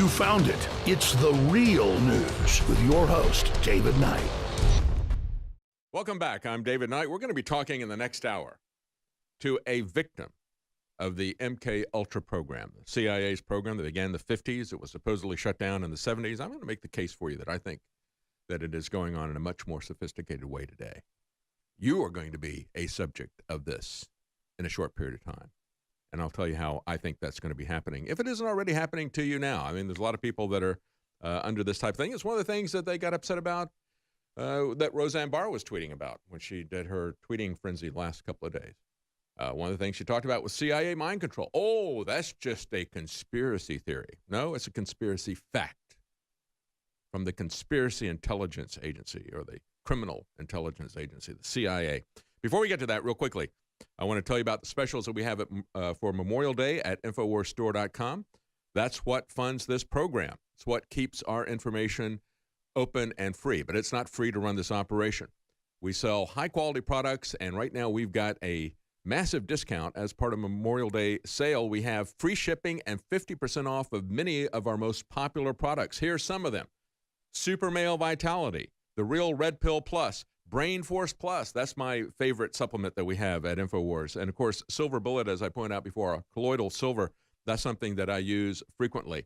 You found it. It's the real news with your host, David Knight. Welcome back. I'm David Knight. We're going to be talking in the next hour to a victim of the MK Ultra program, the CIA's program that began in the 50s. It was supposedly shut down in the 70s. I'm going to make the case for you that I think that it is going on in a much more sophisticated way today. You are going to be a subject of this in a short period of time. And I'll tell you how I think that's going to be happening, if it isn't already happening to you now. I mean, there's a lot of people that are under this type of thing. It's one of the things that they got upset about that Roseanne Barr was tweeting about when she did her tweeting frenzy the last couple of days. One of the things she talked about was CIA mind control. Oh, that's just a conspiracy theory. No, it's a conspiracy fact from the Conspiracy Intelligence Agency, or the Criminal Intelligence Agency, the CIA. Before we get to that, real quickly, I want to tell you about the specials that we have for Memorial Day at InfoWarsStore.com. That's what funds this program. It's what keeps our information open and free, but it's not free to run this operation. We sell high-quality products, and right now we've got a massive discount as part of Memorial Day sale. We have free shipping and 50% off of many of our most popular products. Here's some of them. Super Male Vitality, the Real Red Pill Plus, Brain Force Plus. That's my favorite supplement that we have at InfoWars. And, of course, Silver Bullet, as I pointed out before, a colloidal silver. That's something that I use frequently.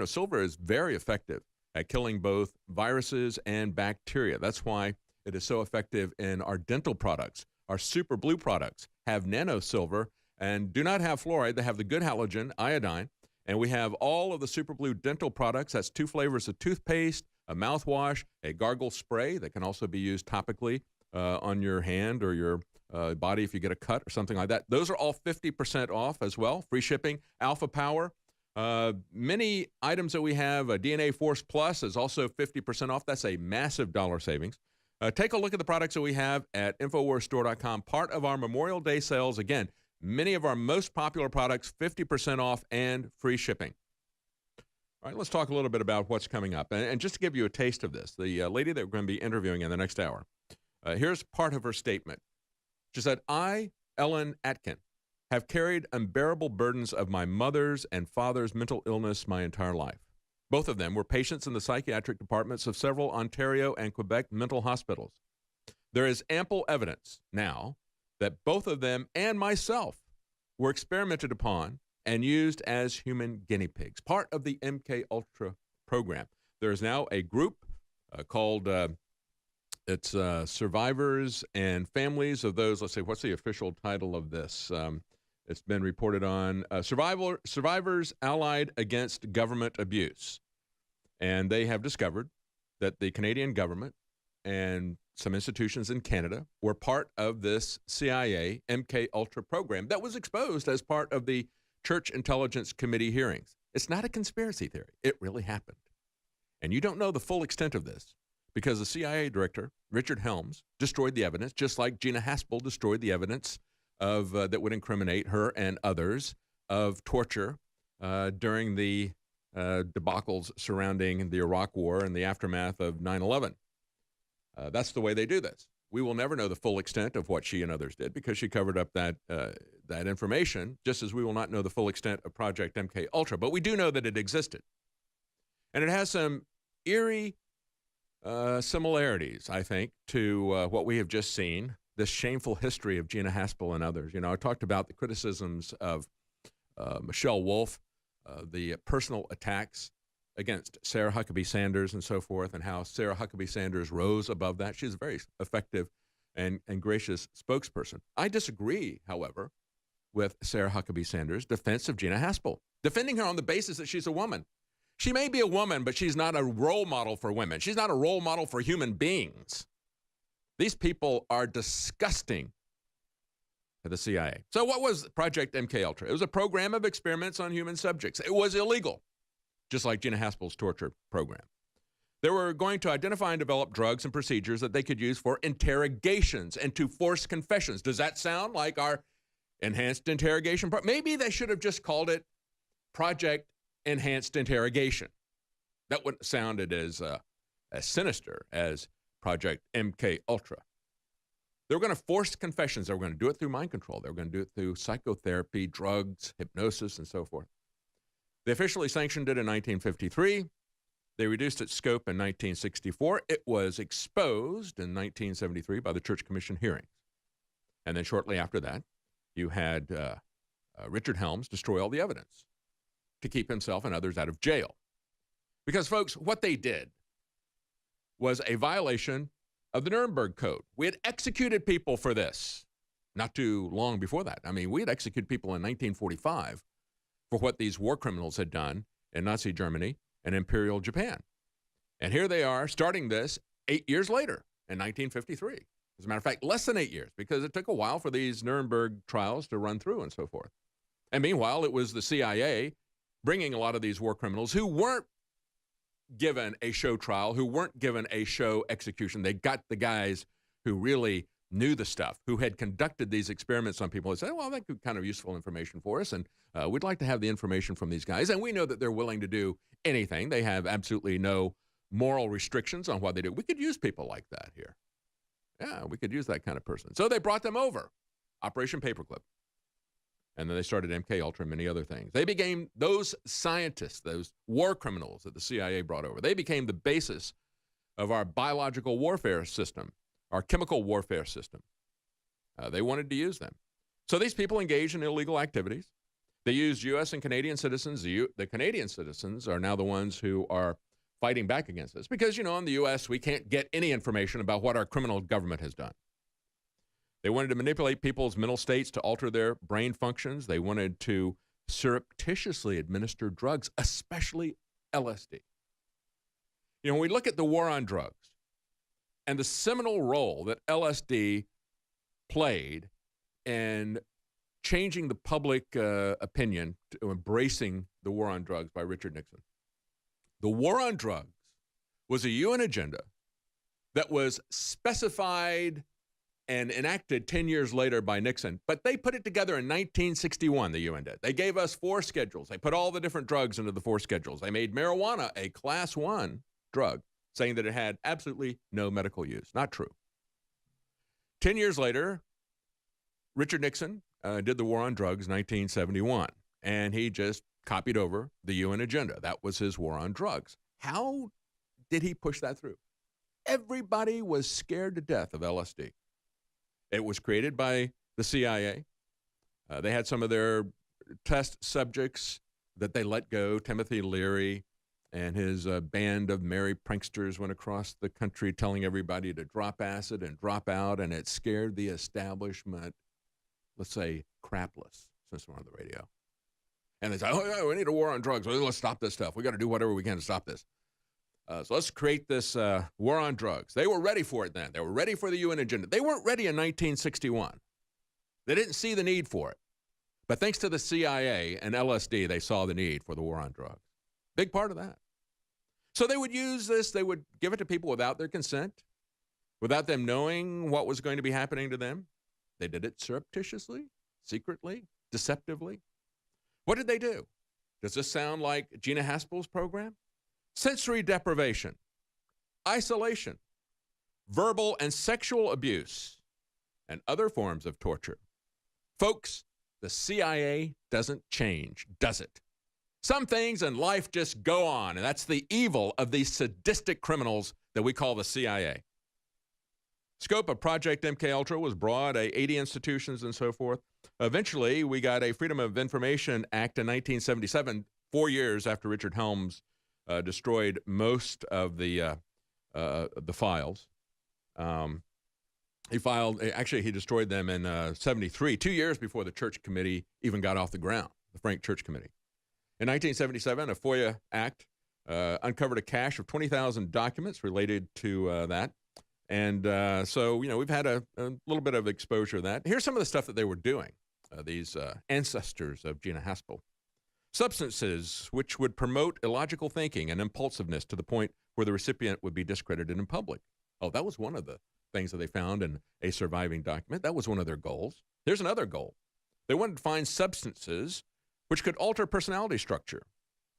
Silver is very effective at killing both viruses and bacteria. That's why it is so effective in our dental products. Our Super Blue products have nano silver and do not have fluoride. They have the good halogen, iodine. And we have all of the Super Blue dental products. That's 2 flavors of toothpaste, a mouthwash, a gargle spray that can also be used topically on your hand or your body if you get a cut or something like that. Those are all 50% off as well. Free shipping. Alpha Power. Many items that we have, DNA Force Plus is also 50% off. That's a massive dollar savings. Take a look at the products that we have at InfoWarsStore.com. Part of our Memorial Day sales, again, many of our most popular products, 50% off and free shipping. All right, let's talk a little bit about what's coming up. And just to give you a taste of this, the lady that we're going to be interviewing in the next hour, here's part of her statement. She said, I, Ellen Atkin, have carried unbearable burdens of my mother's and father's mental illness my entire life. Both of them were patients in the psychiatric departments of several Ontario and Quebec mental hospitals. There is ample evidence now that both of them and myself were experimented upon and used as human guinea pigs, part of the MK Ultra program. There is now a group called Survivors and Families of those, let's see, what's the official title of this? It's been reported on Survivors Allied Against Government Abuse. And they have discovered that the Canadian government and some institutions in Canada were part of this CIA MK Ultra program that was exposed as part of the Church Intelligence Committee hearings. It's not a conspiracy theory. It really happened. And you don't know the full extent of this because the CIA director, Richard Helms, destroyed the evidence, just like Gina Haspel destroyed the evidence of that would incriminate her and others of torture during the debacles surrounding the Iraq War and the aftermath of 9/11. That's the way they do this. We will never know the full extent of what she and others did because she covered up that information, just as we will not know the full extent of Project MK Ultra. But we do know that it existed. And it has some eerie similarities, I think, to what we have just seen, this shameful history of Gina Haspel and others. I talked about the criticisms of Michelle Wolf, the personal attacks against Sarah Huckabee Sanders and so forth, and how Sarah Huckabee Sanders rose above that. She's a very effective and gracious spokesperson. I disagree, however, with Sarah Huckabee Sanders' defense of Gina Haspel, defending her on the basis that she's a woman. She may be a woman, but she's not a role model for women. She's not a role model for human beings. These people are disgusting to the CIA. So what was Project MK Ultra? It was a program of experiments on human subjects. It was illegal, just like Gina Haspel's torture program. They were going to identify and develop drugs and procedures that they could use for interrogations and to force confessions. Does that sound like our enhanced interrogation? Maybe they should have just called it Project Enhanced Interrogation. That wouldn't have sounded as sinister as Project MK Ultra. They were going to force confessions. They were going to do it through mind control. They were going to do it through psychotherapy, drugs, hypnosis, and so forth. They officially sanctioned it in 1953. They reduced its scope in 1964. It was exposed in 1973 by the Church Commission hearings. And then shortly after that, you had Richard Helms destroy all the evidence to keep himself and others out of jail. Because, folks, what they did was a violation of the Nuremberg Code. We had executed people for this not too long before that. I mean, we had executed people in 1945 for what these war criminals had done in Nazi Germany and Imperial Japan. And here they are starting this 8 years later in 1953. As a matter of fact, less than 8 years, because it took a while for these Nuremberg trials to run through and so forth. And meanwhile, it was the CIA bringing a lot of these war criminals who weren't given a show trial, who weren't given a show execution. They got the guys who really knew the stuff, who had conducted these experiments on people and said, well, that could be kind of useful information for us, and we'd like to have the information from these guys. And we know that they're willing to do anything. They have absolutely no moral restrictions on what they do. We could use people like that here. Yeah, we could use that kind of person. So they brought them over, Operation Paperclip. And then they started MK Ultra and many other things. They became those scientists, those war criminals that the CIA brought over. They became the basis of our biological warfare system, our chemical warfare system. They wanted to use them. So these people engaged in illegal activities. They used U.S. and Canadian citizens. The Canadian citizens are now the ones who are fighting back against this because, you know, in the U.S., we can't get any information about what our criminal government has done. They wanted to manipulate people's mental states to alter their brain functions. They wanted to surreptitiously administer drugs, especially LSD. You know, when we look at the war on drugs and the seminal role that LSD played in changing the public opinion to embracing the war on drugs by Richard Nixon, the war on drugs was a UN agenda that was specified and enacted 10 years later by Nixon. But they put it together in 1961, the UN did. They gave us 4 schedules. They put all the different drugs into the 4 schedules. They made marijuana a class 1 drug, saying that it had absolutely no medical use. Not true. 10 years later, Richard Nixon did the war on drugs, 1971. And he just copied over the UN agenda. That was his war on drugs. How did he push that through? Everybody was scared to death of LSD. It was created by the CIA. They had some of their test subjects that they let go. Timothy Leary and his band of merry pranksters went across the country telling everybody to drop acid and drop out, and it scared the establishment, let's say, crapless, since we're on the radio. And they said, oh, yeah, we need a war on drugs. Let's stop this stuff. We got to do whatever we can to stop this. So let's create this war on drugs. They were ready for it then. They were ready for the UN agenda. They weren't ready in 1961. They didn't see the need for it. But thanks to the CIA and LSD, they saw the need for the war on drugs. Big part of that. So they would use this. They would give it to people without their consent, without them knowing what was going to be happening to them. They did it surreptitiously, secretly, deceptively. What did they do? Does this sound like Gina Haspel's program? Sensory deprivation, isolation, verbal and sexual abuse, and other forms of torture. Folks, the CIA doesn't change, does it? Some things in life just go on, and that's the evil of these sadistic criminals that we call the CIA. Scope of Project MKUltra was broad, 80 institutions and so forth. Eventually, we got a Freedom of Information Act in 1977, 4 years after Richard Helms destroyed most of the files. He destroyed them in 73, 2 years before the Church Committee even got off the ground, the Frank Church Committee. In 1977, a FOIA Act uncovered a cache of 20,000 documents related to that. And so, you know, we've had a little bit of exposure to that. Here's some of the stuff that they were doing, these ancestors of Gina Haspel. Substances which would promote illogical thinking and impulsiveness to the point where the recipient would be discredited in public. Oh, that was one of the things that they found in a surviving document. That was one of their goals. Here's another goal. They wanted to find substances which could alter personality structure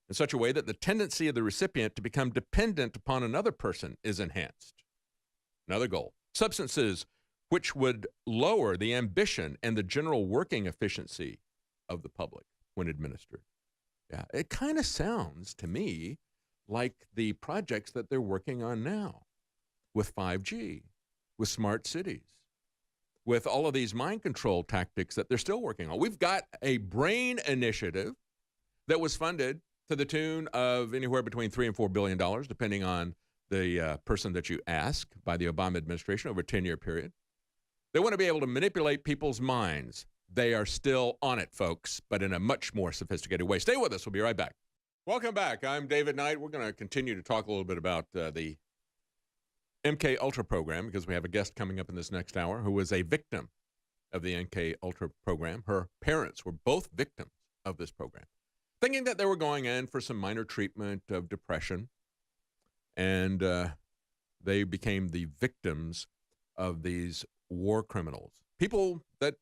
in such a way that the tendency of the recipient to become dependent upon another person is enhanced. Another goal. Substances which would lower the ambition and the general working efficiency of the public when administered. Yeah, it kind of sounds to me like the projects that they're working on now with 5G, with smart cities, with all of these mind control tactics that they're still working on. We've got a BRAIN initiative that was funded to the tune of anywhere between $3 and $4 billion, depending on the person that you ask, by the Obama administration over a 10-year period. They want to be able to manipulate people's minds. They are still on it, folks, but in a much more sophisticated way. Stay with us. We'll be right back. Welcome back. I'm David Knight. We're going to continue to talk a little bit about the MK Ultra program, because we have a guest coming up in this next hour who was a victim of the MK Ultra program. Her parents were both victims of this program, thinking that they were going in for some minor treatment of depression, and they became the victims of these war criminals. People that,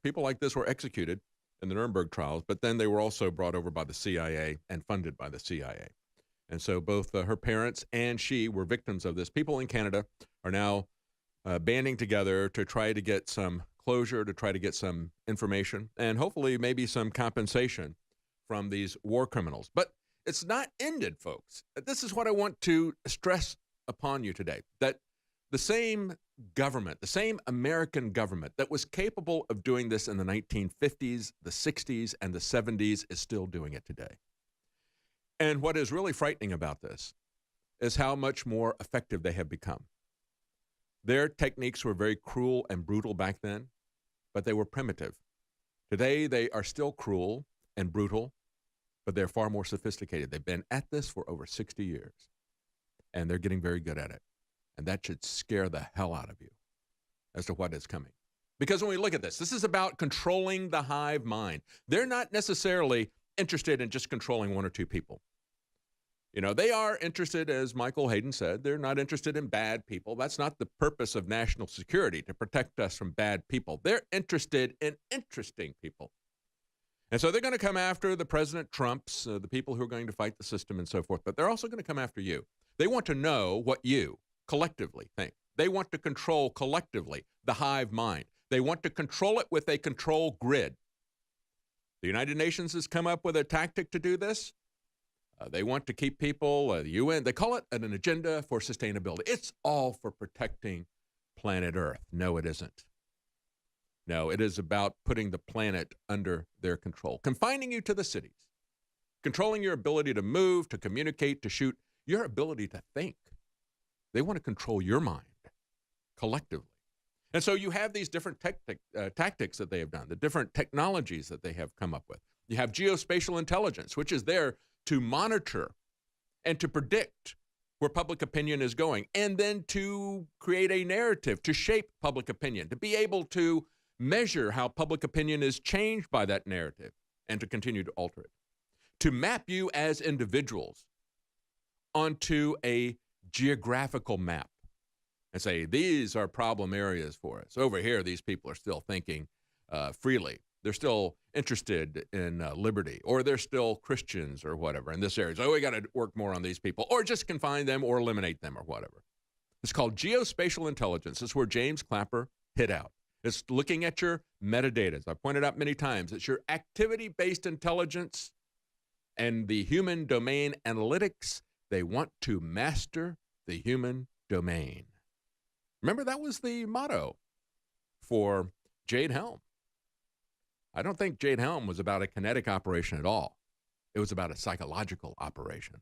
people like this were executed in the Nuremberg trials, but then they were also brought over by the CIA and funded by the CIA. And so both her parents and she were victims of this. People in Canada are now banding together to try to get some closure, to try to get some information, and hopefully maybe some compensation from these war criminals. But it's not ended, folks. This is what I want to stress upon you today, that the same government, the same American government that was capable of doing this in the 1950s, the 60s, and the 70s is still doing it today. And what is really frightening about this is how much more effective they have become. Their techniques were very cruel and brutal back then, but they were primitive. Today, they are still cruel and brutal, but they're far more sophisticated. They've been at this for over 60 years, and they're getting very good at it. And that should scare the hell out of you as to what is coming. Because when we look at this, this is about controlling the hive mind. They're not necessarily interested in just controlling one or two people. You know, they are interested, as Michael Hayden said, they're not interested in bad people. That's not the purpose of national security, to protect us from bad people. They're interested in interesting people. And so they're going to come after the President Trumps, the people who are going to fight the system and so forth, but they're also going to come after you. They want to know what you collectively think. They want to control collectively the hive mind. They want to control it with a control grid. The United Nations has come up with a tactic to do this. They want to keep people, the UN, they call it an agenda for sustainability. It's all for protecting planet Earth. No, it isn't. No, it is about putting the planet under their control, confining you to the cities, controlling your ability to move, to communicate, to shoot, your ability to think. They want to control your mind collectively. And so you have these different tactics that they have done, the different technologies that they have come up with. You have geospatial intelligence, which is there to monitor and to predict where public opinion is going, and then to create a narrative, to shape public opinion, to be able to measure how public opinion is changed by that narrative, and to continue to alter it. To map you as individuals onto a geographical map and say, these are problem areas for us. Over here, these people are still thinking freely. They're still interested in liberty, or they're still Christians or whatever in this area. So we got to work more on these people, or just confine them or eliminate them or whatever. It's called geospatial intelligence. It's where James Clapper hit out. It's looking at your metadata. As I pointed out many times, it's your activity-based intelligence and the human domain analytics. They want to master the human domain. Remember, that was the motto for Jade Helm. I don't think Jade Helm was about a kinetic operation at all. It was about a psychological operation.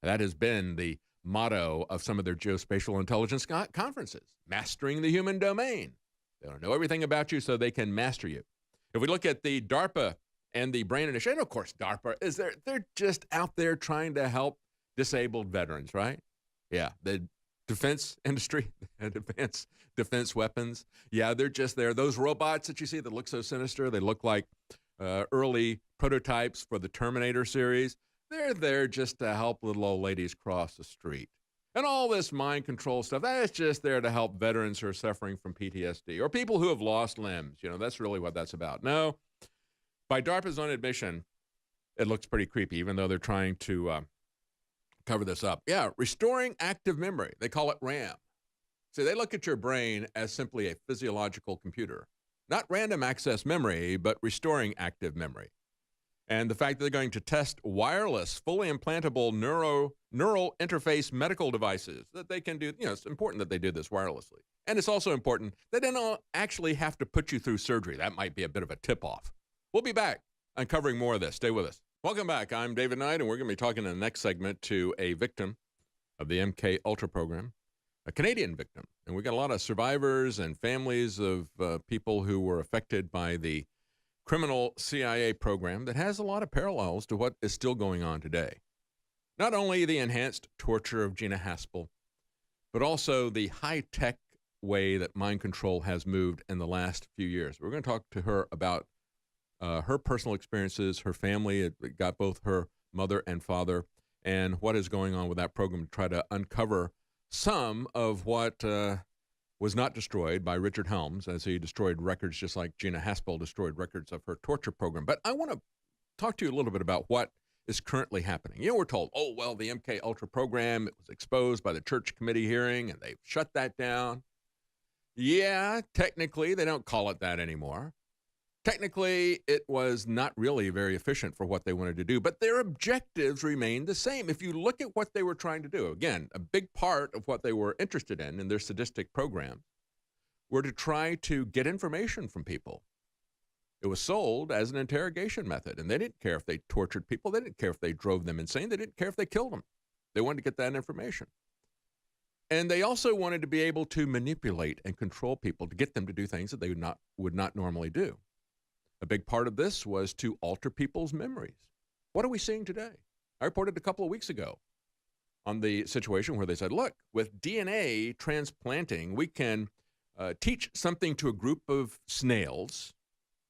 That has been the motto of some of their geospatial intelligence conferences, mastering the human domain. They don't know everything about you, so they can master you. If we look at the DARPA and the B.R.A.I.N initiative, and of course, DARPA is there. They're just out there trying to help disabled veterans, right? Yeah, the defense industry, advanced defense weapons. Yeah, they're just there. Those robots that you see that look so sinister, they look like early prototypes for the Terminator series. They're there just to help little old ladies cross the street. And all this mind control stuff, that's just there to help veterans who are suffering from PTSD or people who have lost limbs. You know, that's really what that's about. No, by DARPA's own admission, it looks pretty creepy, even though they're trying to cover this up. Yeah, restoring active memory. They call it RAM. So they look at your brain as simply a physiological computer. Not random access memory, but restoring active memory. And the fact that they're going to test wireless, fully implantable neural interface medical devices that they can do. It's important that they do this wirelessly. And it's also important that they don't actually have to put you through surgery. That might be a bit of a tip-off. We'll be back uncovering more of this. Stay with us. Welcome back. I'm David Knight, and we're going to be talking in the next segment to a victim of the MK Ultra program, a Canadian victim. And we got a lot of survivors and families of people who were affected by the criminal CIA program that has a lot of parallels to what is still going on today. Not only the enhanced torture of Gina Haspel, but also the high-tech way that mind control has moved in the last few years. We're going to talk to her about her personal experiences, her family. It got both her mother and father, and what is going on with that program to try to uncover some of what was not destroyed by Richard Helms, as he destroyed records just like Gina Haspel destroyed records of her torture program. But I want to talk to you a little bit about what is currently happening. We're told, oh, well, the MK Ultra program, it was exposed by the church committee hearing, and they've shut that down. Yeah, technically, they don't call it that anymore. Technically, it was not really very efficient for what they wanted to do, but their objectives remain the same. If you look at what they were trying to do, again, a big part of what they were interested in their sadistic program were to try to get information from people. It was sold as an interrogation method, and they didn't care if they tortured people. They didn't care if they drove them insane. They didn't care if they killed them. They wanted to get that information. And they also wanted to be able to manipulate and control people to get them to do things that they would not normally do. A big part of this was to alter people's memories. What are we seeing today? I reported a couple of weeks ago on the situation where they said, look, with DNA transplanting, we can teach something to a group of snails,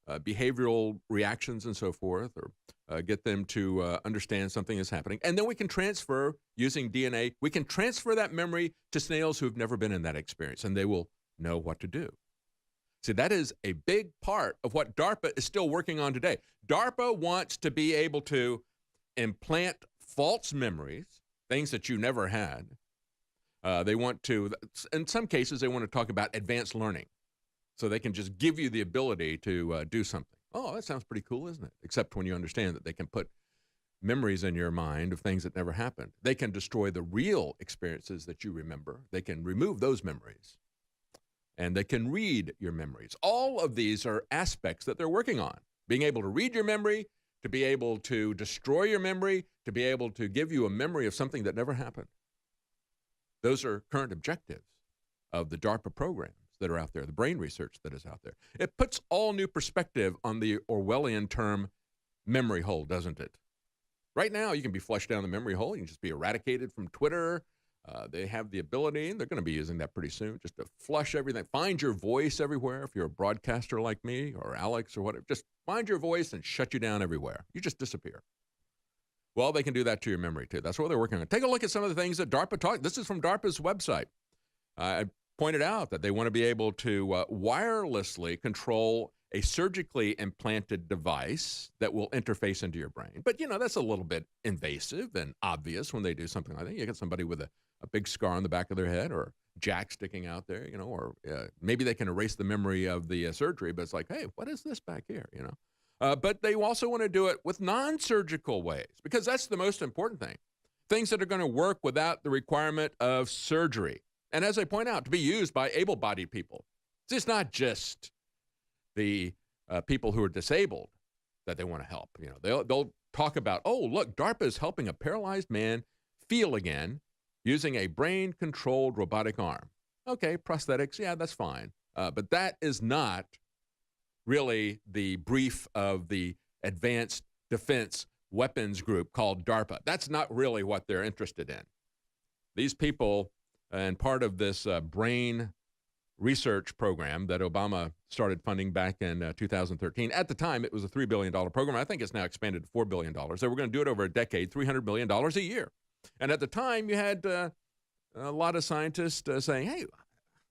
behavioral reactions and so forth, or get them to understand something is happening. And then we can transfer, using DNA, we can transfer that memory to snails who have never been in that experience, and they will know what to do. See, that is a big part of what DARPA is still working on today. DARPA wants to be able to implant false memories, things that you never had. They want to, in some cases, they want to talk about advanced learning. So they can just give you the ability to do something. Oh, that sounds pretty cool, isn't it? Except when you understand that they can put memories in your mind of things that never happened. They can destroy the real experiences that you remember. They can remove those memories. And they can read your memories. All of these are aspects that they're working on. Being able to read your memory, to be able to destroy your memory, to be able to give you a memory of something that never happened. Those are current objectives of the DARPA programs that are out there, the brain research that is out there. It puts all new perspective on the Orwellian term memory hole, doesn't it? Right now, you can be flushed down the memory hole. You can just be eradicated from Twitter. They have the ability, and they're going to be using that pretty soon, just to flush everything. Find your voice everywhere. If you're a broadcaster like me or Alex or whatever, just find your voice and shut you down everywhere. You just disappear. Well, they can do that to your memory, too. That's what they're working on. Take a look at some of the things that DARPA talked. This is from DARPA's website. I pointed out that they want to be able to wirelessly control a surgically implanted device that will interface into your brain. But, that's a little bit invasive and obvious when they do something like that. You get somebody with a big scar on the back of their head or jack sticking out there, or maybe they can erase the memory of the surgery, but it's like, hey, what is this back here, But they also want to do it with non-surgical ways, because that's the most important thing. Things that are going to work without the requirement of surgery. And as I point out, to be used by able-bodied people. It's not just the people who are disabled that they want to help. They'll talk about, oh, look, DARPA is helping a paralyzed man feel again using a brain-controlled robotic arm. Okay, prosthetics, yeah, that's fine. But that is not really the brief of the Advanced Defense Weapons Group called DARPA. That's not really what they're interested in. These people, and part of this brain research program that Obama started funding back in 2013. At the time, it was a $3 billion program. I think it's now expanded to $4 billion. They were going to do it over a decade, $300 million a year. And at the time, you had a lot of scientists saying, hey,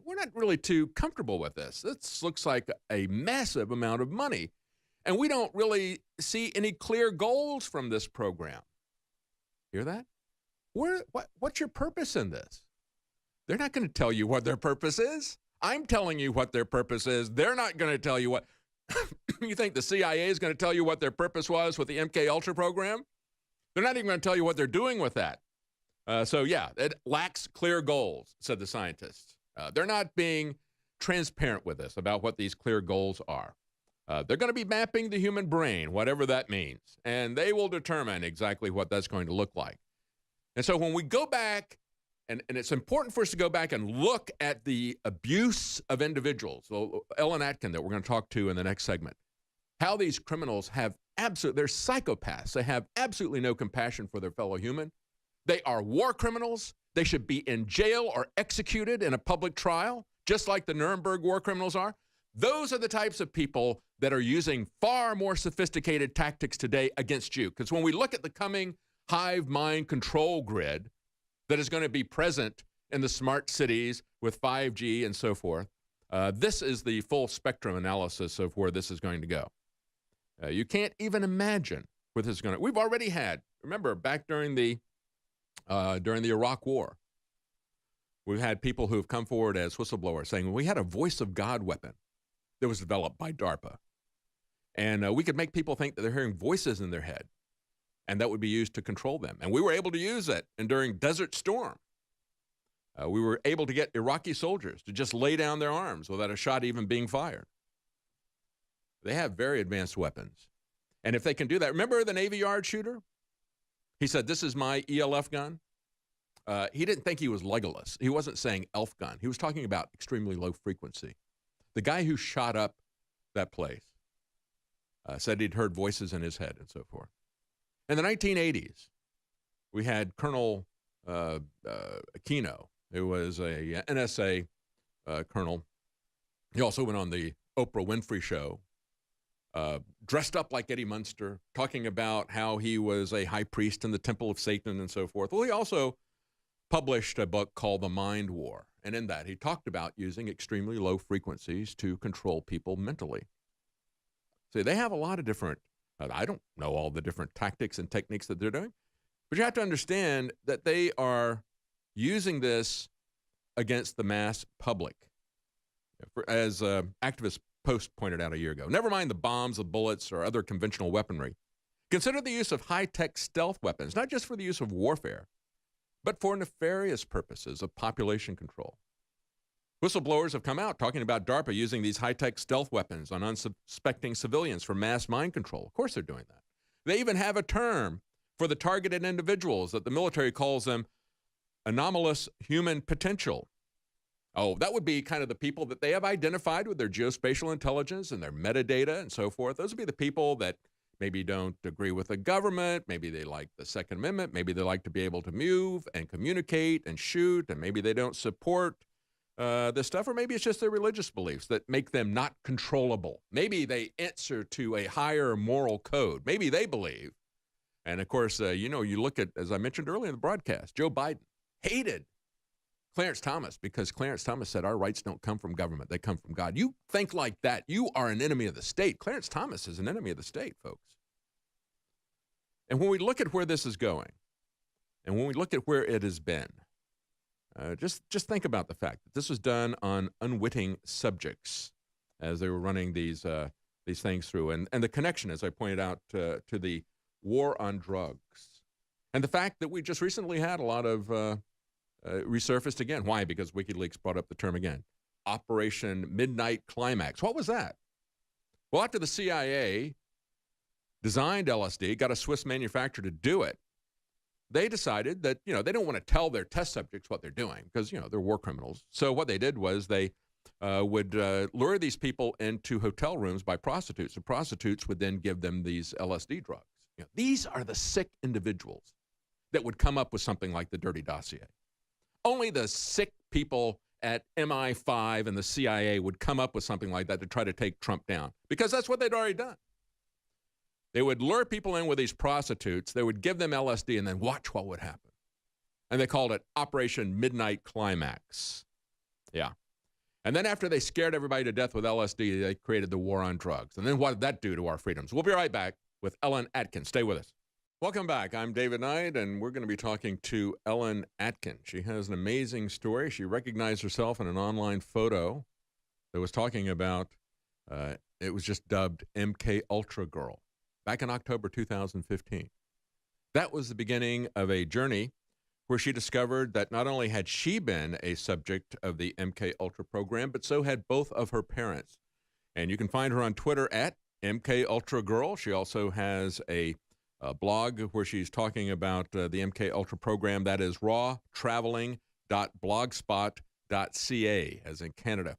we're not really too comfortable with this. This looks like a massive amount of money. And we don't really see any clear goals from this program. Hear that? What's your purpose in this? They're not going to tell you what their purpose is. I'm telling you what their purpose is. They're not going to tell you what You think the CIA is going to tell you what their purpose was with the MK Ultra program? They're not even going to tell you what they're doing with that. So, yeah, it lacks clear goals, said the scientists. They're not being transparent with us about what these clear goals are. They're going to be mapping the human brain, whatever that means, and they will determine exactly what that's going to look like. And so when we go back, and it's important for us to go back and look at the abuse of individuals, so Ellen Atkin that we're going to talk to in the next segment, how these criminals have they're psychopaths. They have absolutely no compassion for their fellow human. They are war criminals. They should be in jail or executed in a public trial, just like the Nuremberg war criminals are. Those are the types of people that are using far more sophisticated tactics today against you. Because when we look at the coming hive mind control grid that is going to be present in the smart cities with 5G and so forth, this is the full spectrum analysis of where this is going to go. You can't even imagine where this is going to. We've already had, remember, back during the Iraq War, we've had people who have come forward as whistleblowers saying, well, we had a voice of God weapon that was developed by DARPA. And we could make people think that they're hearing voices in their head, and that would be used to control them. And we were able to use it. And during Desert Storm, we were able to get Iraqi soldiers to just lay down their arms without a shot even being fired. They have very advanced weapons. And if they can do that, remember the Navy Yard shooter? He said, this is my ELF gun. He didn't think he was Legolas. He wasn't saying elf gun. He was talking about extremely low frequency. The guy who shot up that place said he'd heard voices in his head and so forth. In the 1980s, we had Colonel Aquino, who was a NSA colonel. He also went on the Oprah Winfrey show, dressed up like Eddie Munster, talking about how he was a high priest in the temple of Satan and so forth. Well, he also published a book called The Mind War. And in that, he talked about using extremely low frequencies to control people mentally. See, they have a lot of different, I don't know all the different tactics and techniques that they're doing, but you have to understand that they are using this against the mass public. As activist Post pointed out a year ago, never mind the bombs, the bullets, or other conventional weaponry. Consider the use of high-tech stealth weapons, not just for the use of warfare, but for nefarious purposes of population control. Whistleblowers have come out talking about DARPA using these high-tech stealth weapons on unsuspecting civilians for mass mind control. Of course they're doing that. They even have a term for the targeted individuals that the military calls them anomalous human potential. Oh, that would be kind of the people that they have identified with their geospatial intelligence and their metadata and so forth. Those would be the people that maybe don't agree with the government. Maybe they like the Second Amendment. Maybe they like to be able to move and communicate and shoot. And maybe they don't support this stuff. Or maybe it's just their religious beliefs that make them not controllable. Maybe they answer to a higher moral code. Maybe they believe. And, of course, you look at, as I mentioned earlier in the broadcast, Joe Biden hated Clarence Thomas because Clarence Thomas said our rights don't come from government. They come from God. You think like that, you are an enemy of the state. Clarence Thomas is an enemy of the state, folks. And when we look at where this is going, and when we look at where it has been, just think about the fact that this was done on unwitting subjects as they were running these things through. And the connection, as I pointed out, to the war on drugs. And the fact that we just recently had a lot of resurfaced again. Why? Because WikiLeaks brought up the term again. Operation Midnight Climax. What was that? Well, after the CIA designed LSD, got a Swiss manufacturer to do it, they decided that, they don't want to tell their test subjects what they're doing because, they're war criminals. So what they did was they would lure these people into hotel rooms by prostitutes. The prostitutes would then give them these LSD drugs. These are the sick individuals that would come up with something like the dirty dossier. Only the sick people at MI5 and the CIA would come up with something like that to try to take Trump down, because that's what they'd already done. They would lure people in with these prostitutes. They would give them LSD and then watch what would happen. And they called it Operation Midnight Climax. Yeah. And then after they scared everybody to death with LSD, they created the war on drugs. And then what did that do to our freedoms? We'll be right back with Ellen Atkin. Stay with us. Welcome back. I'm David Knight, and we're going to be talking to Ellen Atkin. She has an amazing story. She recognized herself in an online photo that was talking about It was just dubbed MK Ultra Girl back in October 2015. That was the beginning of a journey where she discovered that not only had she been a subject of the MK Ultra program, but so had both of her parents. And you can find her on Twitter at MK Ultra Girl. She also has a blog where she's talking about the MK Ultra program. That is rawtraveling.blogspot.ca, as in Canada.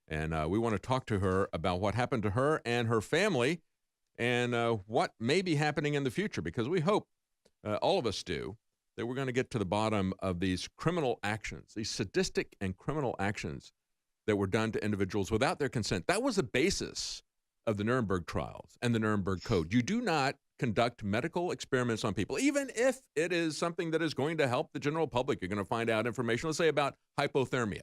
And we want to talk to her about what happened to her and her family and what may be happening in the future, because we hope, all of us do, that we're going to get to the bottom of these criminal actions, these sadistic and criminal actions that were done to individuals without their consent. That was the basis of the Nuremberg trials and the Nuremberg Code. You do not conduct medical experiments on people, even if it is something that is going to help the general public. You're going to find out information, let's say, about hypothermia.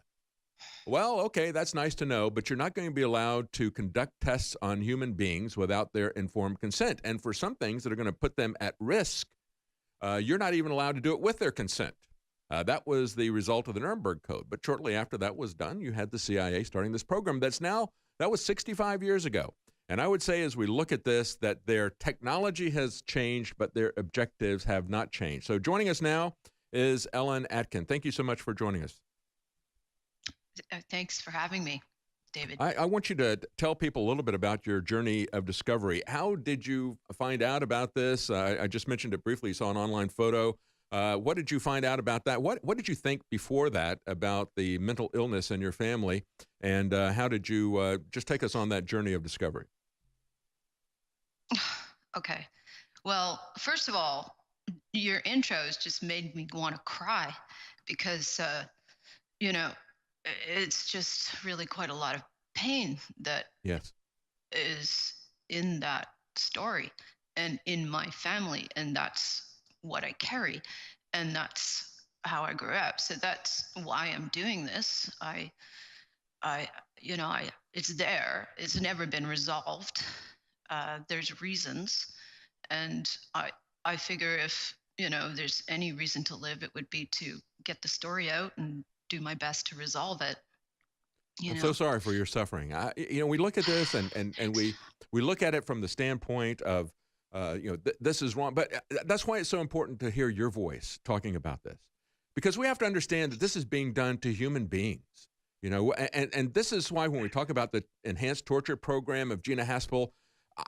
Well, okay, that's nice to know, but you're not going to be allowed to conduct tests on human beings without their informed consent. And for some things that are going to put them at risk, you're not even allowed to do it with their consent. That was the result of the Nuremberg Code. But shortly after that was done, you had the CIA starting this program that was 65 years ago. And I would say, as we look at this, that their technology has changed, but their objectives have not changed. So joining us now is Ellen Atkin. Thank you so much for joining us. Thanks for having me, David. I want you to tell people a little bit about your journey of discovery. How did you find out about this? I just mentioned it briefly. You saw an online photo. What did you find out about that? What did you think before that about the mental illness in your family? And how did you just take us on that journey of discovery? Okay. Well, first of all, your intros just made me want to cry because, it's just really quite a lot of pain that Yes. is in that story and in my family. And that's what I carry. And that's how I grew up. So that's why I'm doing this. It's there. It's never been resolved. There's reasons. And I figure if, there's any reason to live, it would be to get the story out and do my best to resolve it. I'm so sorry for your suffering. We look at this and we look at it from the standpoint of, this is wrong. But that's why it's so important to hear your voice talking about this, because we have to understand that this is being done to human beings, and this is why when we talk about the enhanced torture program of Gina Haspel,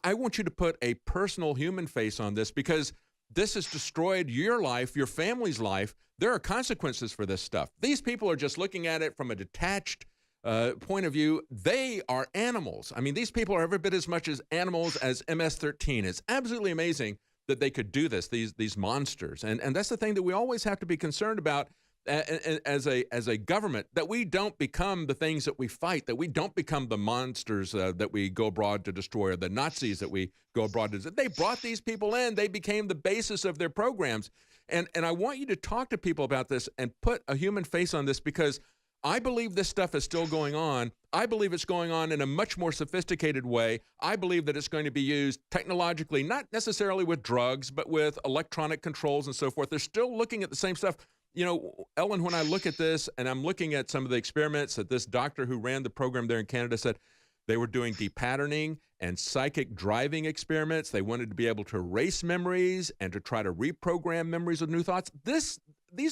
I want you to put a personal human face on this, because this has destroyed your life, your family's life. There are consequences for this stuff. These people are just looking at it from a detached point of view. They are animals. I mean, these people are every bit as much as animals as MS-13. It's absolutely amazing that they could do this, these monsters. And that's the thing that we always have to be concerned about as a government, that we don't become the things that we fight, that we don't become the monsters that we go abroad to destroy, or the Nazis that we go abroad to. They brought these people in. They became the basis of their programs. And I want you to talk to people about this and put a human face on this, because I believe this stuff is still going on. I believe it's going on in a much more sophisticated way. I believe that it's going to be used technologically, not necessarily with drugs, but with electronic controls and so forth. They're still looking at the same stuff. Ellen, when I look at this and I'm looking at some of the experiments that this doctor who ran the program there in Canada said, they were doing depatterning and psychic driving experiments. They wanted to be able to erase memories and to try to reprogram memories with new thoughts. These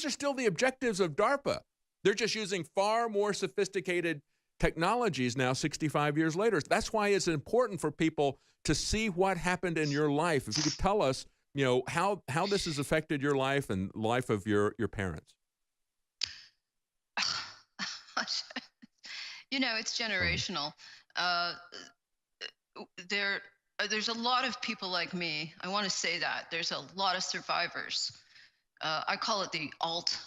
are still the objectives of DARPA. They're just using far more sophisticated technologies now, 65 years later. That's why it's important for people to see what happened in your life. If you could tell us, how this has affected your life and life of your parents. It's generational. There's a lot of people like me. I want to say that there's a lot of survivors. I call it the alt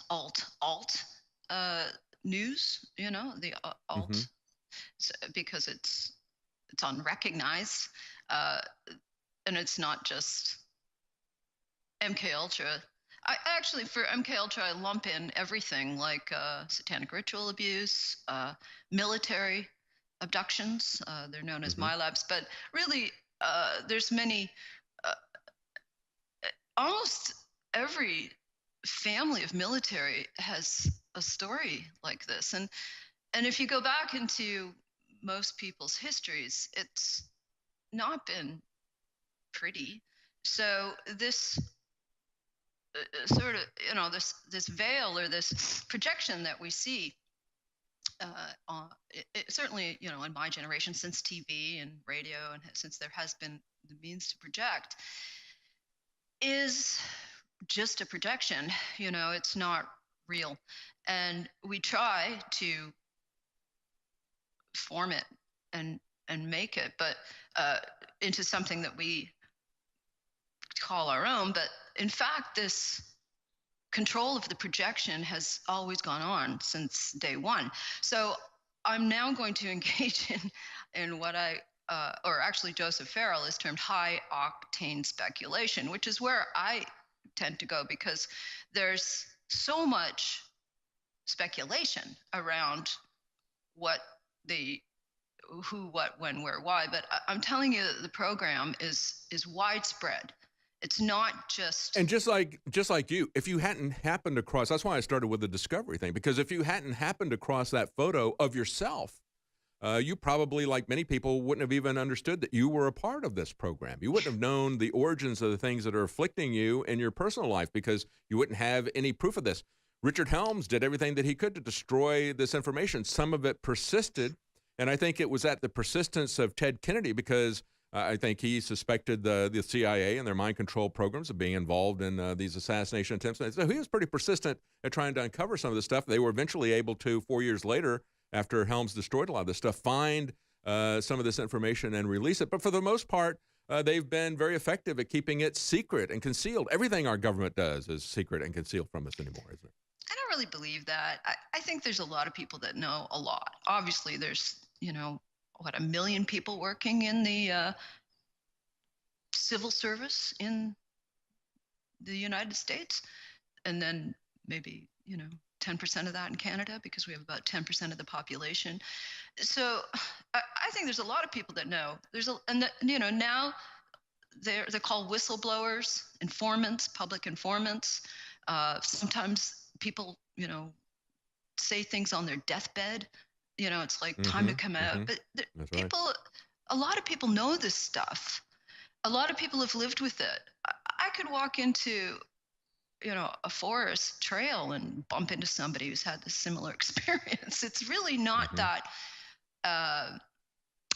news, the alt, because it's unrecognized, and it's not just MK Ultra. I actually, for MK Ultra, I lump in everything like satanic ritual abuse, military abductions. They're known as MILABs, but really, there's many. Almost every family of military has a story like this, and if you go back into most people's histories, it's not been pretty. So this sort of, this veil or this projection that we see, certainly, in my generation, since TV and radio, and since there has been the means to project, is just a projection. It's not real. And we try to form it and make it, but into something that we call our own. But in fact, this control of the projection has always gone on since day one. So I'm now going to engage in what or actually Joseph Farrell has termed high octane speculation, which is where I tend to go, because there's so much speculation around who, what, when, where, why. But I'm telling you that the program is widespread. It's not just... And just like you, if you hadn't happened across, that's why I started with the discovery thing, because if you hadn't happened across that photo of yourself, you probably, like many people, wouldn't have even understood that you were a part of this program. You wouldn't have known the origins of the things that are afflicting you in your personal life, because you wouldn't have any proof of this. Richard Helms did everything that he could to destroy this information. Some of it persisted, and I think it was at the persistence of Ted Kennedy, because I think he suspected the CIA and their mind control programs of being involved in these assassination attempts. So he was pretty persistent at trying to uncover some of this stuff. They were eventually able to, 4 years later, after Helms destroyed a lot of this stuff, find some of this information and release it. But for the most part, they've been very effective at keeping it secret and concealed. Everything our government does is secret and concealed from us anymore, isn't it? I don't really believe that. I think there's a lot of people that know a lot. Obviously, there's, 1 million people working in the civil service in the United States, and then maybe 10% of that in Canada, because we have about 10% of the population. So I think there's a lot of people that know. Now they're called whistleblowers, informants, public informants. Sometimes people say things on their deathbed. It's like time to come out. But a lot of people know this stuff. A lot of people have lived with it. I could walk into a forest trail and bump into somebody who's had this similar experience. It's really not that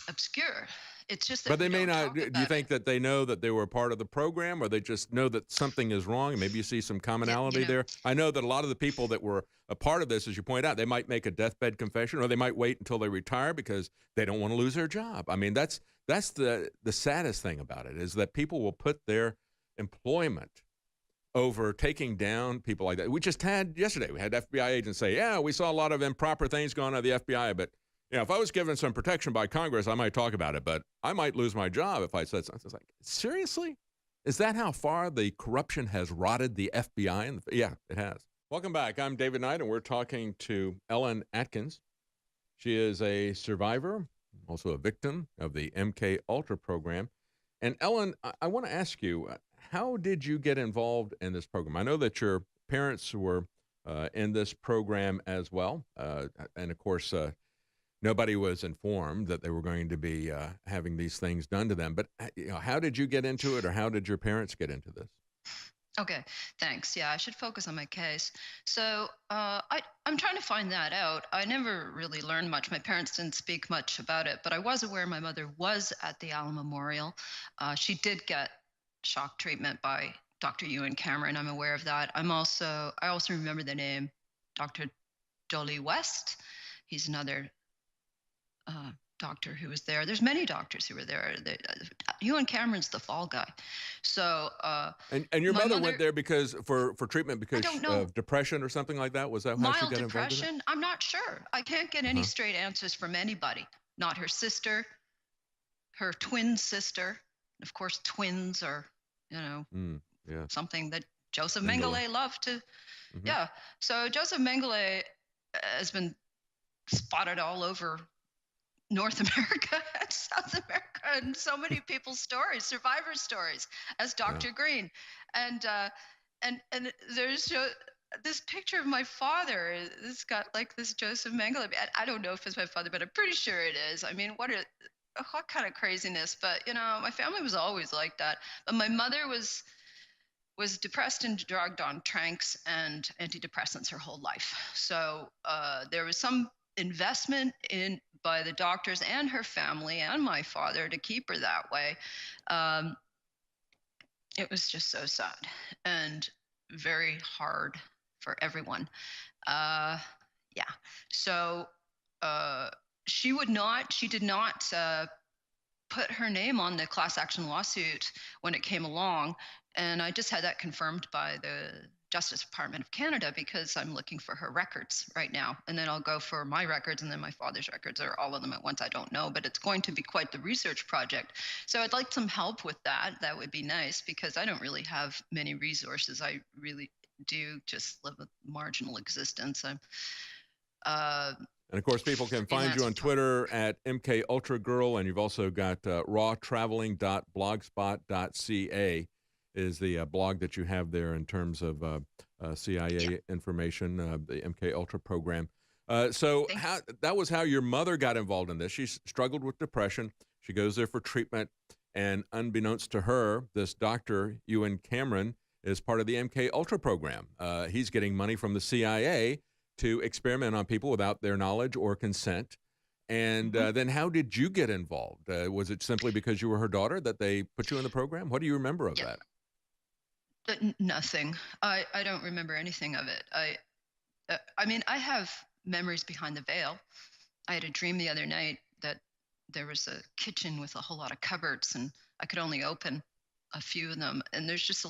obscure. It's just that. But they may not. Do you think that they know that they were a part of the program, or they just know that something is wrong? Maybe you see some commonality there. I know that a lot of the people that were a part of this, as you point out, they might make a deathbed confession, or they might wait until they retire because they don't want to lose their job. I mean, that's the saddest thing about it, is that people will put their employment over taking down people like that. We just had yesterday, we had FBI agents say, yeah, we saw a lot of improper things going on at the FBI, but if I was given some protection by Congress, I might talk about it, but I might lose my job if I said something. It's like, seriously? Is that how far the corruption has rotted the FBI? Yeah, it has. Welcome back. I'm David Knight, and we're talking to Ellen Atkins. She is a survivor, also a victim of the MK Ultra program. And Ellen, I want to ask you, how did you get involved in this program? I know that your parents were in this program as well. And of course, nobody was informed that they were going to be having these things done to them. But how did you get into it, or how did your parents get into this? Okay, thanks. Yeah, I should focus on my case. So I'm trying to find that out. I never really learned much. My parents didn't speak much about it, but I was aware my mother was at the Allen Memorial. She did get shock treatment by Dr. Ewan Cameron. I'm aware of that. I also remember the name Dr. Dolly West. He's another doctor who was there. There's many doctors who were there. Ewan Cameron's the fall guy. So and your mother went there because for treatment because of depression or something like that? Was that how she got involved in it? Mild depression? I'm not sure. I can't get any straight answers from anybody. Not her sister, her twin sister. Of course, twins are, something that Joseph Mengele loved to. Yeah. So Joseph Mengele has been spotted all over North America and South America, and so many people's stories, survivor stories, as Dr. Green, and there's this picture of my father. It's got like this Joseph Mengele. I don't know if it's my father, but I'm pretty sure it is. I mean, what kind of craziness? But my family was always like that. But my mother was depressed and drugged on tranks and antidepressants her whole life. So there was some investment in by the doctors and her family and my father to keep her that way. It was just so sad and very hard for everyone. Yeah. So she did not put her name on the class action lawsuit when it came along. And I just had that confirmed by the Justice Department of Canada because I'm looking for her records right now. And then I'll go for my records and then my father's records, or all of them at once. I don't know, but it's going to be quite the research project. So I'd like some help with that. That would be nice because I don't really have many resources. I really do just live a marginal existence. And of course, people can find you on Twitter at MKUltraGirl, and you've also got rawtraveling.blogspot.ca is the blog that you have there in terms of CIA information, the MK Ultra program. So that was how your mother got involved in this. She struggled with depression. She goes there for treatment, and unbeknownst to her, this doctor, Ewan Cameron, is part of the MK Ultra program. He's getting money from the CIA to experiment on people without their knowledge or consent. And then how did you get involved? Was it simply because you were her daughter that they put you in the program? What do you remember of that? Nothing. I don't remember anything of it. I mean, I have memories behind the veil. I had a dream the other night that there was a kitchen with a whole lot of cupboards and I could only open a few of them. And there's just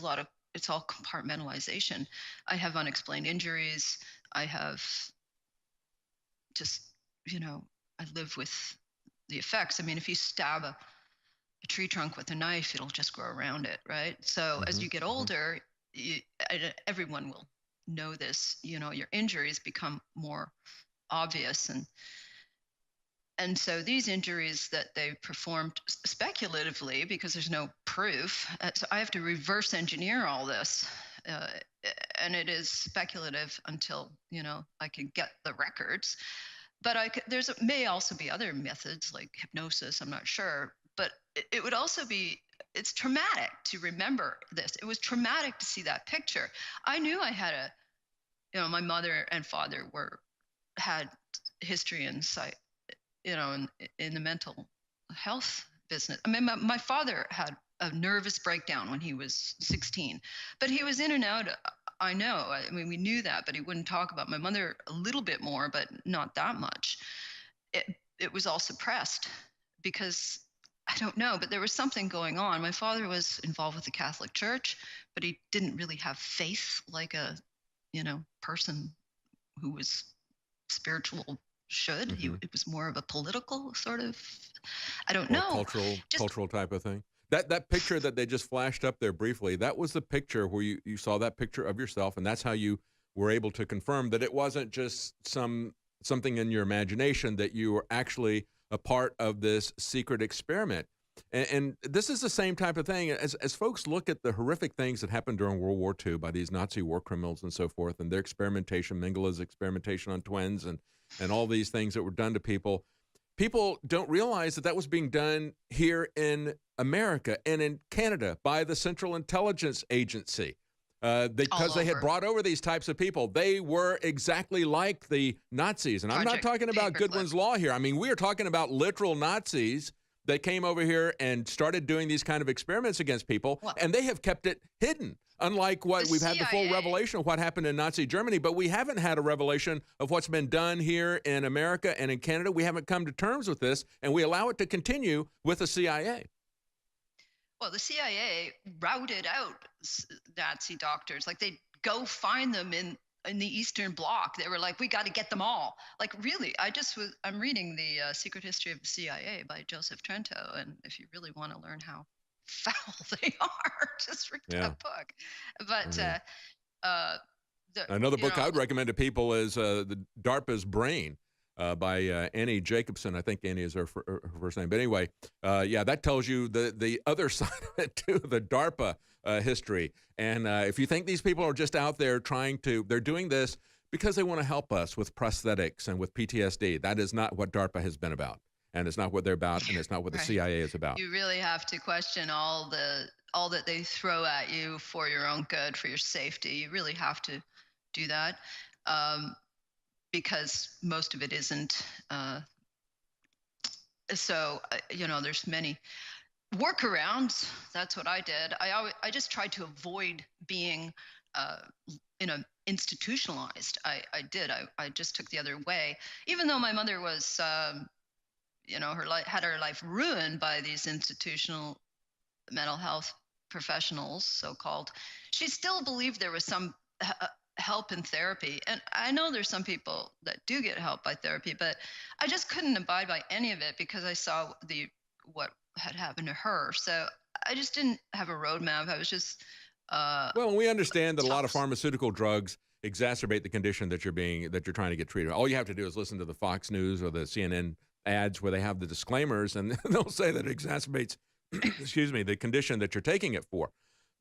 it's all compartmentalization. I have unexplained injuries. I have just, I live with the effects. I mean, if you stab a tree trunk with a knife, it'll just grow around it, right? So as you get older, everyone will know this, your injuries become more obvious. And so these injuries that they performed speculatively, because there's no proof, so I have to reverse engineer all this. And it is speculative until, I can get the records. But may also be other methods like hypnosis, I'm not sure. But it would also it's traumatic to remember this. It was traumatic to see that picture. I knew I had my mother and father had history in the mental health business. I mean, my father had a nervous breakdown when he was 16, but he was in and out. I know. I mean, we knew that, but he wouldn't talk about it. My mother a little bit more, but not that much. It was all suppressed because I don't know, but there was something going on. My father was involved with the Catholic Church, but he didn't really have faith like a, person who was spiritual should. It was more of a political sort of, I don't know. Cultural type of thing. That picture that they just flashed up there briefly, that was the picture where you saw that picture of yourself, and that's how you were able to confirm that it wasn't just something in your imagination, that you were actually a part of this secret experiment. And this is the same type of thing as folks look at the horrific things that happened during World War II by these Nazi war criminals and so forth, and their experimentation, Mengele's experimentation on twins and all these things that were done to people. People don't realize that was being done here in America and in Canada by the Central Intelligence Agency. Because they had brought over these types of people. They were exactly like the Nazis. And I'm not talking about Goodwin's Law here. I mean, we are talking about literal Nazis that came over here and started doing these kind of experiments against people, and they have kept it hidden. Unlike what we've had the full revelation of what happened in Nazi Germany, but we haven't had a revelation of what's been done here in America and in Canada. We haven't come to terms with this, and we allow it to continue with the CIA. Well, the CIA routed out Nazi doctors. Like, they'd go find them in the Eastern Bloc. They were like, we got to get them all. Like, really, I'm reading the Secret History of the CIA by Joseph Trento. And if you really want to learn how foul they are, just read that book. But another book I would recommend to people is the DARPA's B.R.A.I.N. by Annie Jacobson. I think Annie is her first name. But anyway, yeah, that tells you the other side of it, too, the DARPA history. And if you think these people are just out there they're doing this because they want to help us with prosthetics and with PTSD. That is not what DARPA has been about. And it's not what they're about, and it's not what the CIA is about. You really have to question all that they throw at you for your own good, for your safety. You really have to do that, because most of it isn't. There's many workarounds. That's what I did. I just tried to avoid being institutionalized. I just took the other way, even though my mother was. Had her life ruined by these institutional mental health professionals, so-called. She still believed there was some help in therapy. And I know there's some people that do get help by therapy, but I just couldn't abide by any of it because I saw what had happened to her. So I just didn't have a roadmap. I was just... well, we understand that a lot of pharmaceutical drugs exacerbate the condition that you're trying to get treated. All you have to do is listen to the Fox News or the CNN ads where they have the disclaimers, and they'll say that it exacerbates, the condition that you're taking it for.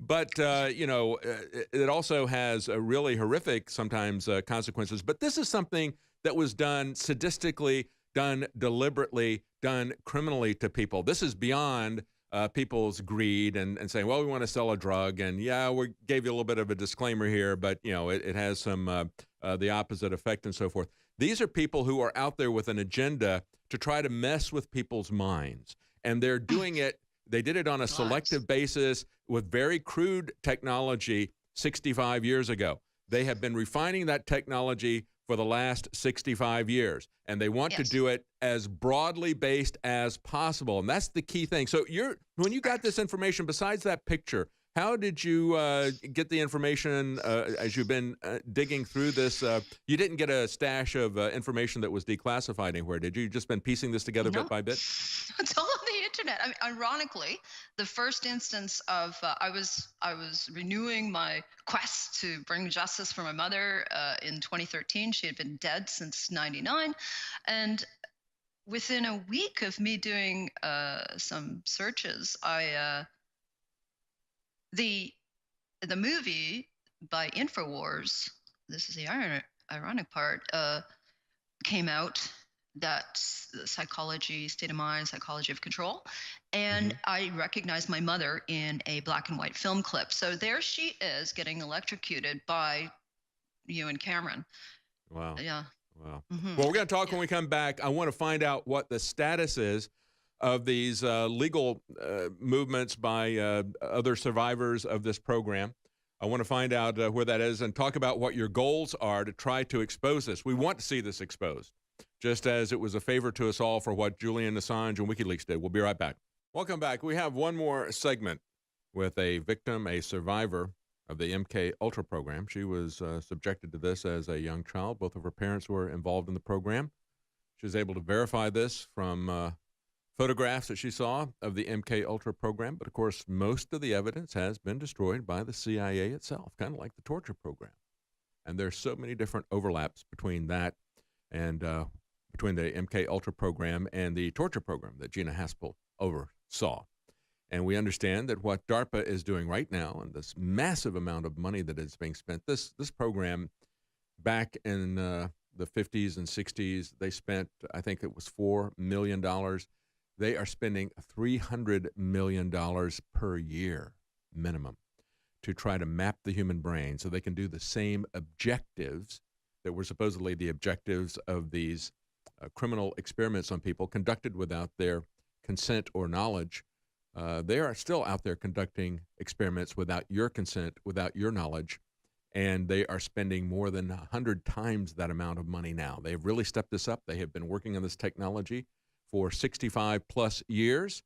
But, it also has a really horrific, sometimes, consequences. But this is something that was done sadistically, done deliberately, done criminally to people. This is beyond people's greed and saying, well, we want to sell a drug, and yeah, we gave you a little bit of a disclaimer here, but, it has some the opposite effect and so forth. These are people who are out there with an agenda to try to mess with people's minds. And they're doing it, they did it on a selective basis with very crude technology 65 years ago. They have been refining that technology for the last 65 years. And they want to do it as broadly based as possible. And that's the key thing. So when you got this information, besides that picture, how did you get the information as you've been digging through this? You didn't get a stash of information that was declassified anywhere, did you? You've just been piecing this together bit by bit? It's all on the internet. I mean, ironically, the first instance of I was renewing my quest to bring justice for my mother in 2013. She had been dead since '99, and within a week of me doing some searches, the movie by Infowar, this is the ironic part, came out. That's psychology, state of mind, psychology of control. And I recognized my mother in a black and white film clip. So there she is getting electrocuted by Ewan Cameron. Wow. Yeah. Wow. Well, we're going to talk when we come back. I want to find out what the status is of these legal movements by other survivors of this program. I want to find out where that is and talk about what your goals are to try to expose this. We want to see this exposed, just as it was a favor to us all for what Julian Assange and WikiLeaks did. We'll be right back. Welcome back. We have one more segment with a victim, a survivor of the MK Ultra program. She was subjected to this as a young child. Both of her parents were involved in the program. She was able to verify this from photographs that she saw of the MK Ultra program, but of course most of the evidence has been destroyed by the CIA itself, kind of like the torture program. And there's so many different overlaps between that and between the MK Ultra program and the torture program that Gina Haspel oversaw. And we understand that what DARPA is doing right now, and this massive amount of money that is being spent, this program back in the 50s and 60s, they spent, I think it was $4 million. They are spending $300 million per year minimum to try to map the human brain so they can do the same objectives that were supposedly the objectives of these criminal experiments on people conducted without their consent or knowledge. They are still out there conducting experiments without your consent, without your knowledge, and they are spending more than 100 times that amount of money now. They have really stepped this up. They have been working on this technology for 65 plus years,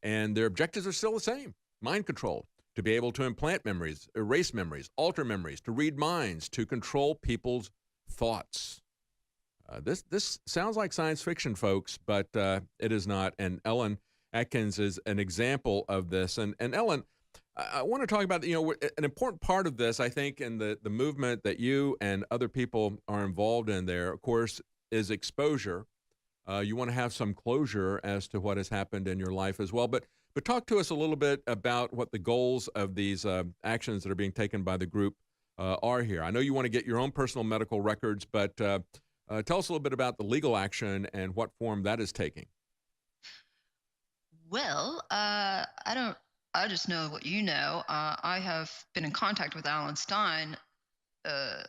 and their objectives are still the same. Mind control, to be able to implant memories, erase memories, alter memories, to read minds, to control people's thoughts. This sounds like science fiction, folks, but it is not. And Ellen Atkins is an example of this. And Ellen, I want to talk about, an important part of this, I think, in the movement that you and other people are involved in there. Of course, is exposure. You want to have some closure as to what has happened in your life as well. But talk to us a little bit about what the goals of these actions that are being taken by the group are here. I know you want to get your own personal medical records, but tell us a little bit about the legal action and what form that is taking. Well, I don't. I just know what you know. I have been in contact with Alan Stein uh,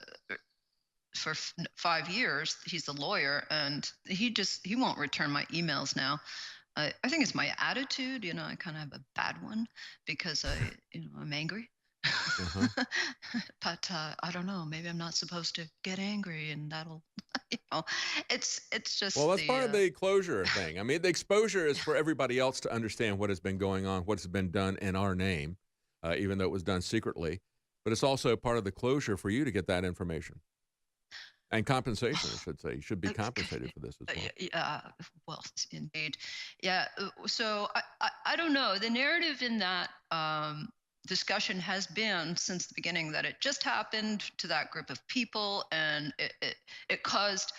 for 5 years. He's a lawyer, and he won't return my emails now. I think it's my attitude. I kind of have a bad one because I'm angry. Uh-huh. But I don't know. Maybe I'm not supposed to get angry, and that'll, it's just Well, that's part of the closure thing. I mean, the exposure is for everybody else to understand what has been going on, what has been done in our name, even though it was done secretly. But it's also part of the closure for you to get that information. And compensation, I should say. You should be compensated for this as well. Yeah, well, indeed. Yeah. So I don't know. The narrative in that discussion has been since the beginning that it just happened to that group of people, and it caused,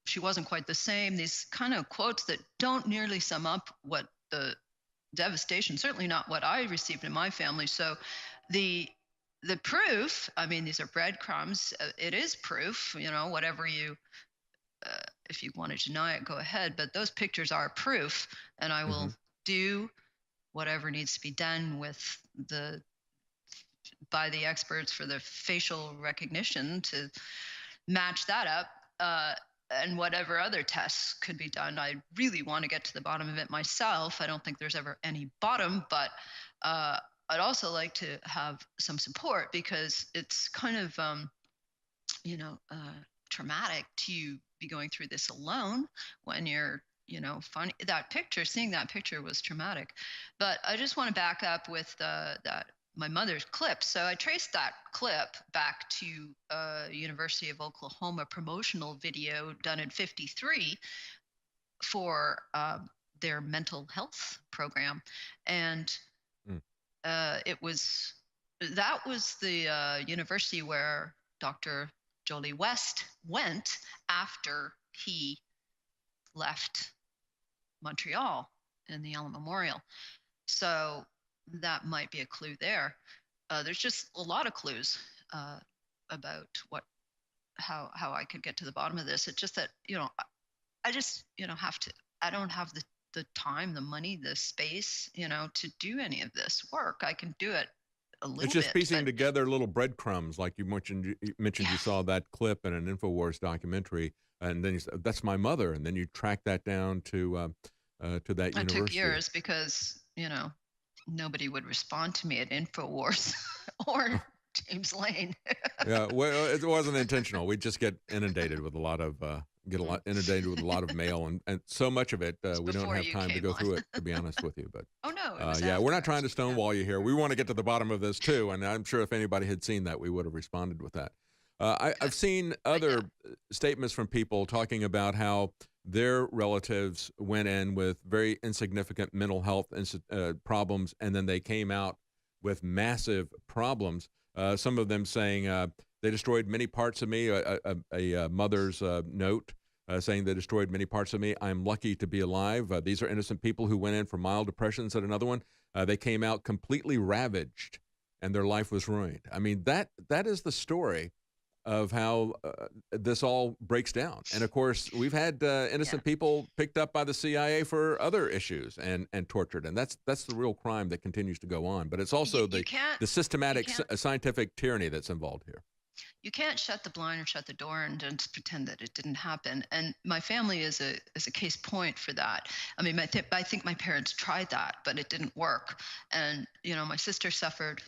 she wasn't quite the same. These kind of quotes that don't nearly sum up what the devastation, certainly not what I received in my family. So the proof, I mean, these are breadcrumbs. It is proof, whatever if you want to deny it, go ahead. But those pictures are proof, and I will do whatever needs to be done by the experts for the facial recognition to match that up. And whatever other tests could be done. I really want to get to the bottom of it myself. I don't think there's ever any bottom, but I'd also like to have some support because it's kind of, traumatic to be going through this alone when you're, seeing that picture was traumatic. But I just want to back up with my mother's clip. So I traced that clip back to University of Oklahoma promotional video done in '53 for their mental health program. And that was the university where Dr. Jolie West went after he left Montreal in the Allen Memorial. So that might be a clue there. There's just a lot of clues about how I could get to the bottom of this. It's just that, I just, have to, I don't have the time, the money, the space, to do any of this work. I can do it a little bit. It's just piecing together little breadcrumbs, like you mentioned. You saw that clip in an Infowars documentary, and then you said, "That's my mother," and then you track that down to that university. It took years because nobody would respond to me at Infowars or James Lane. Yeah, well, it wasn't intentional. We just get inundated with a lot of mail, and so much of it we don't have time to go through it, to be honest with you. But oh no, we're not trying to stonewall you here. We want to get to the bottom of this too, and I'm sure if anybody had seen that, we would have responded with that. I've seen other statements from people talking about how their relatives went in with very insignificant mental health problems, and then they came out with massive problems. Some of them saying they destroyed many parts of me. A mother's note saying they destroyed many parts of me. I'm lucky to be alive. These are innocent people who went in for mild depression, said another one. They came out completely ravaged, and their life was ruined. I mean, that is the story of how this all breaks down. And of course, we've had innocent people picked up by the CIA for other issues and tortured, and that's the real crime that continues to go on. But it's also the systematic scientific tyranny that's involved here. You can't shut the blind or shut the door and just pretend that it didn't happen. And my family is a case point for that. I mean, I think my parents tried that, but it didn't work. And my sister suffered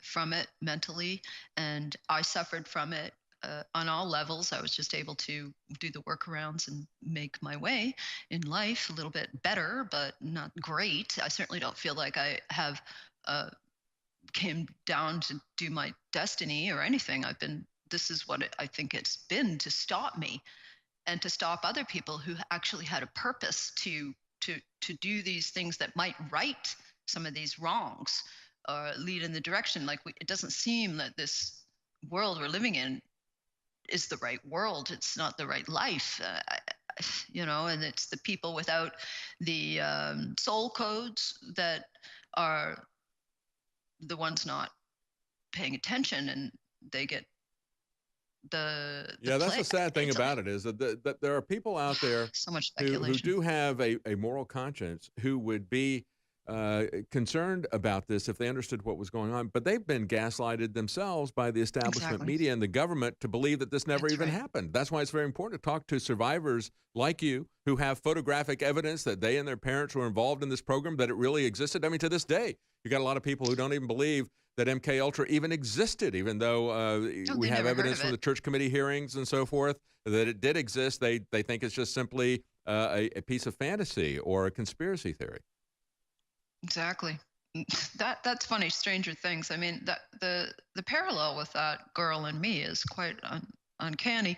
from it mentally, and I suffered from it on all levels. I was just able to do the workarounds and make my way in life a little bit better, but not great. I certainly don't feel like I have came down to do my destiny or anything. This is what I think it's been to stop me and to stop other people who actually had a purpose to do these things that might right some of these wrongs or lead in the direction. Like it doesn't seem that this world we're living in is the right world. It's not the right life. And it's the people without the soul codes that are the ones not paying attention, and they get the that's the sad thing about it, is that there are people out there so much who do have a moral conscience, who would be concerned about this if they understood what was going on, but they've been gaslighted themselves by the establishment media and the government to believe that this never even happened. That's why it's very important to talk to survivors like you who have photographic evidence that they and their parents were involved in this program, that it really existed. I mean, to this day, you got a lot of people who don't even believe that MK Ultra even existed, even though we have evidence from the church committee hearings and so forth that it did exist. They think it's just simply a piece of fantasy or a conspiracy theory. Exactly. That's funny. Stranger Things. I mean, the parallel with that girl and me is quite uncanny,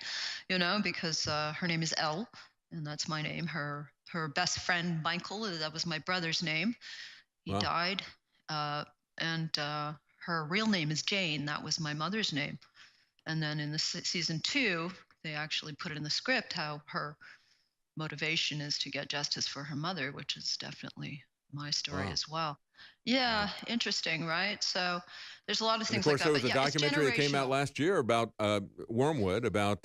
because her name is Elle, and that's my name. Her best friend Michael, that was my brother's name. He died, and her real name is Jane. That was my mother's name. And then in the season 2, they actually put it in the script how her motivation is to get justice for her mother, which is definitely my story as well. Yeah, interesting, right? So there's a lot of things like that. Of course, there was a documentary that came out last year about Wormwood, about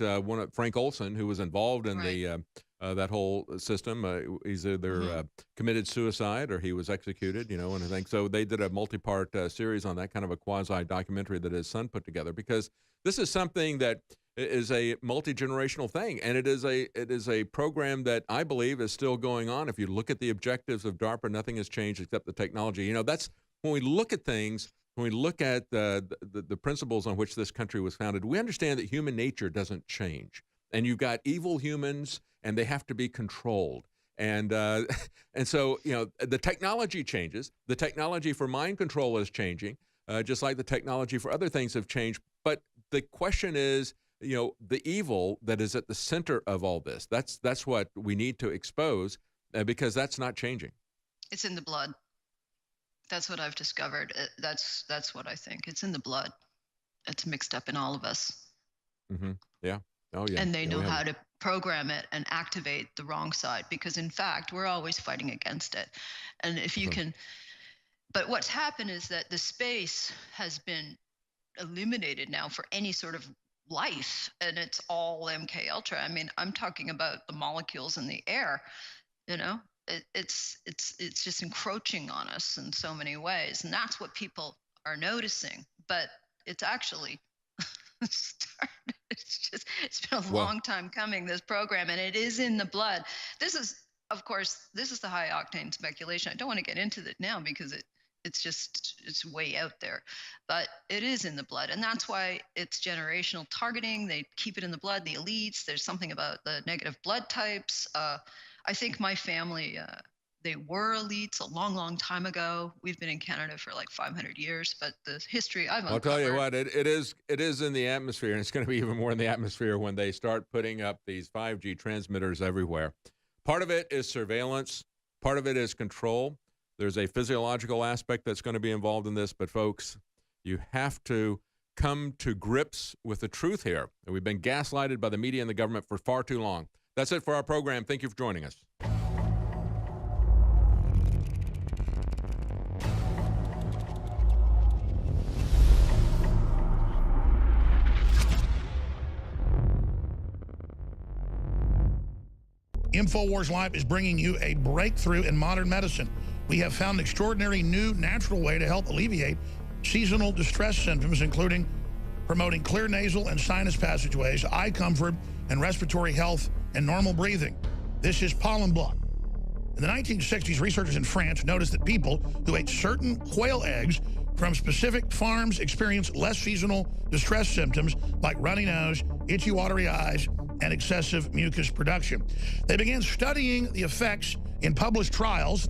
Frank Olson, who was involved in the that whole system. He's either committed suicide or he was executed, and I think so. They did a multi-part series on that, kind of a quasi-documentary that his son put together, because this is something that is a multi-generational thing, and it is a program that I believe is still going on. If you look at the objectives of DARPA, nothing has changed except the technology. That's when we look at things, when we look at the principles on which this country was founded, we understand that human nature doesn't change, and you've got evil humans, and they have to be controlled. And so the technology changes. The technology for mind control is changing, just like the technology for other things have changed. But the question is, the evil that is at the center of all this. That's what we need to expose, because that's not changing. It's in the blood. That's what I've discovered. That's what I think. It's in the blood. It's mixed up in all of us. Mm-hmm. Yeah. Oh, yeah. And they know how to program it and activate the wrong side, because in fact, we're always fighting against it. And if you can, but what's happened is that the space has been eliminated now for any sort of life, and it's all MK Ultra. I mean, I'm talking about the molecules in the air. It's just encroaching on us in so many ways, and that's what people are noticing. But it's actually it's been a long time coming, this program, and it is in the blood. This is the high octane speculation. I don't want to get into it now because it's way out there, but it is in the blood, and that's why it's generational targeting. They keep it in the blood, the elites. There's something about the negative blood types. I think my family, they were elites a long time ago. We've been in Canada for like 500 years, but the history I'll tell you what, it is in the atmosphere, and it's going to be even more in the atmosphere when they start putting up these 5G transmitters everywhere. Part of it is surveillance. Part of it is control. There's a physiological aspect that's going to be involved in this, but folks, you have to come to grips with the truth here. We've been gaslighted by the media and the government for far too long. That's it for our program. Thank you for joining us. Infowars Live is bringing you a breakthrough in modern medicine. We have found an extraordinary new natural way to help alleviate seasonal distress symptoms, including promoting clear nasal and sinus passageways, eye comfort, and respiratory health and normal breathing. This is pollen block. In the 1960s, researchers in France noticed that people who ate certain quail eggs from specific farms experienced less seasonal distress symptoms like runny nose, itchy watery eyes, and excessive mucus production. They began studying the effects in published trials,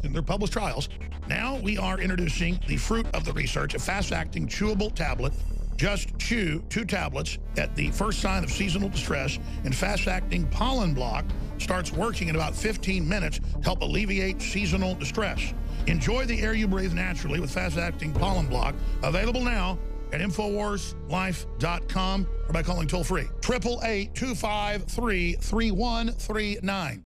Now we are introducing the fruit of the research, a fast-acting chewable tablet. Just chew 2 tablets at the first sign of seasonal distress, and fast-acting pollen block starts working in about 15 minutes to help alleviate seasonal distress. Enjoy the air you breathe naturally with fast-acting pollen block, available now at InfoWarsLife.com or by calling toll free 888-253-3139.